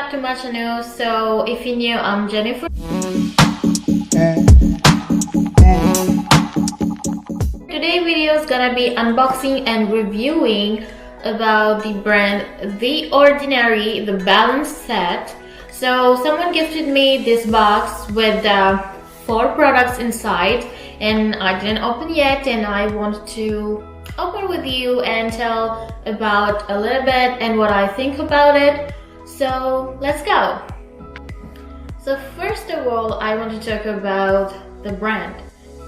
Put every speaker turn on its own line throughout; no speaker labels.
back to my channel. So if you're new, I'm Jennifer. Today video is gonna be unboxing and reviewing about the brand The Ordinary, the balance set. So someone gifted me this box with 4 products inside, and I didn't open yet, and I wanted to open with you and tell about a little bit and what I think about it. So let's go. So first of all, I want to talk about the brand,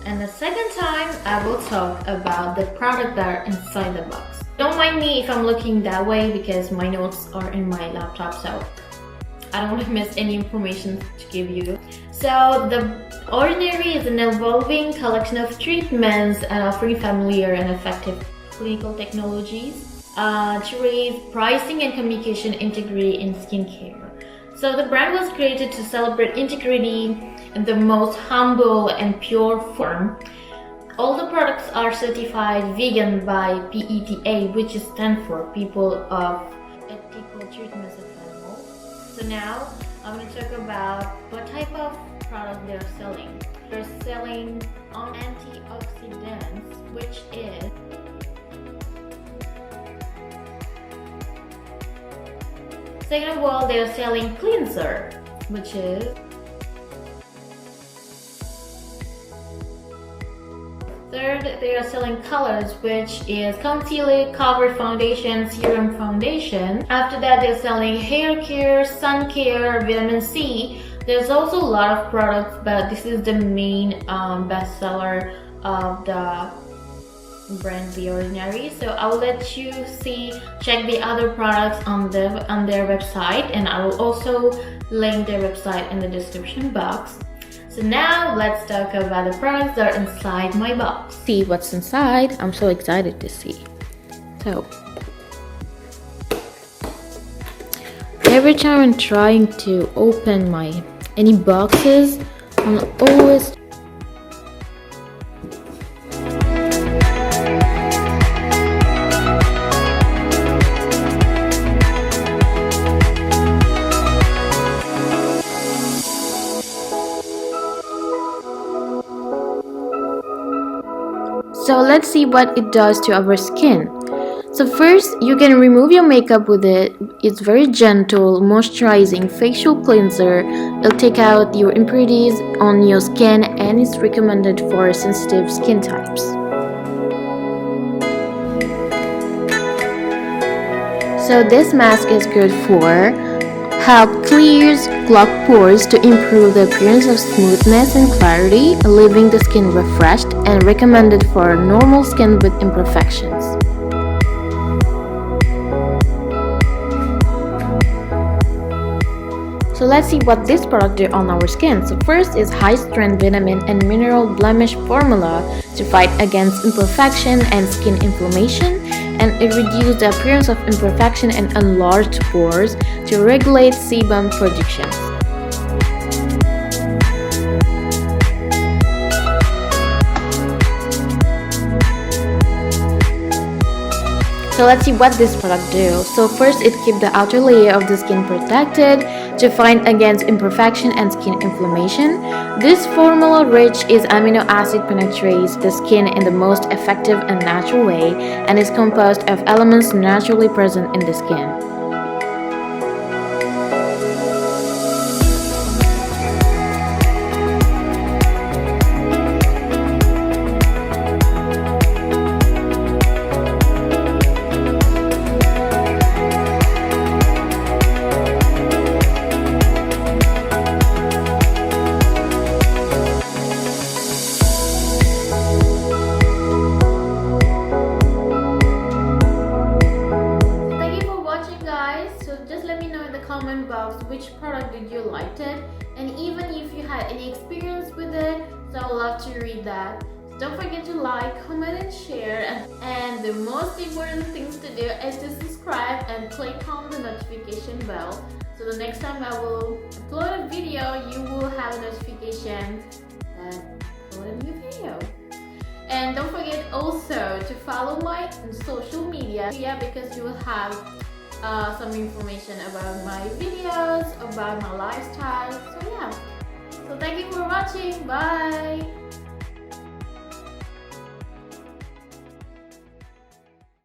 and the second time I will talk about the product that are inside the box. Don't mind me if I'm looking that way because my notes are in my laptop, so I don't want to miss any information to give you. So The Ordinary is an evolving collection of treatments and offering familiar and effective clinical technologies to raise pricing and communication integrity in skincare. So the brand was created to celebrate integrity in the most humble and pure form. All the products are certified vegan by PETA, which stands for People of Ethical Treatments of Animals. So now I'm going to talk about what type of product they're selling. They're selling antioxidants, which is second of all, they're selling cleanser, which is third, they are selling colors, which is concealer, cover foundation, serum foundation. After that, they're selling hair care, sun care, vitamin C. There's also a lot of products, but this is the main bestseller of the brand The Ordinary. So I will let you check the other products on their website, and I will also link their website in the description box. So now let's talk about the products that are inside my box. See what's inside. I'm so excited to see. So every time I'm trying to open any boxes, I'm always So let's see what it does to our skin. So first, you can remove your makeup with it. It's very gentle, moisturizing facial cleanser. It'll take out your impurities on your skin, and it's recommended for sensitive skin types. So this mask is good for help clears clogged pores to improve the appearance of smoothness and clarity, leaving the skin refreshed, and recommended for normal skin with imperfections. So let's see what this product does on our skin. So first is high strength vitamin and mineral blemish formula to fight against imperfection and skin inflammation, and it reduces the appearance of imperfection and enlarged pores to regulate sebum production. So let's see what this product do. So first, it keeps the outer layer of the skin protected to fight against imperfection and skin inflammation. This formula, rich is amino acid, penetrates the skin in the most effective and natural way, and is composed of elements naturally present in the skin. Comment box which product did you liked it, and even if you had any experience with it, so I would love to read that. So don't forget to like, comment and share, and the most important things to do is to subscribe and click on the notification bell, so the next time I will upload a video, you will have a notification that I upload a new video. And don't forget also to follow my social media because you will have some information about my videos, about my lifestyle. So yeah. So thank you for watching. Bye.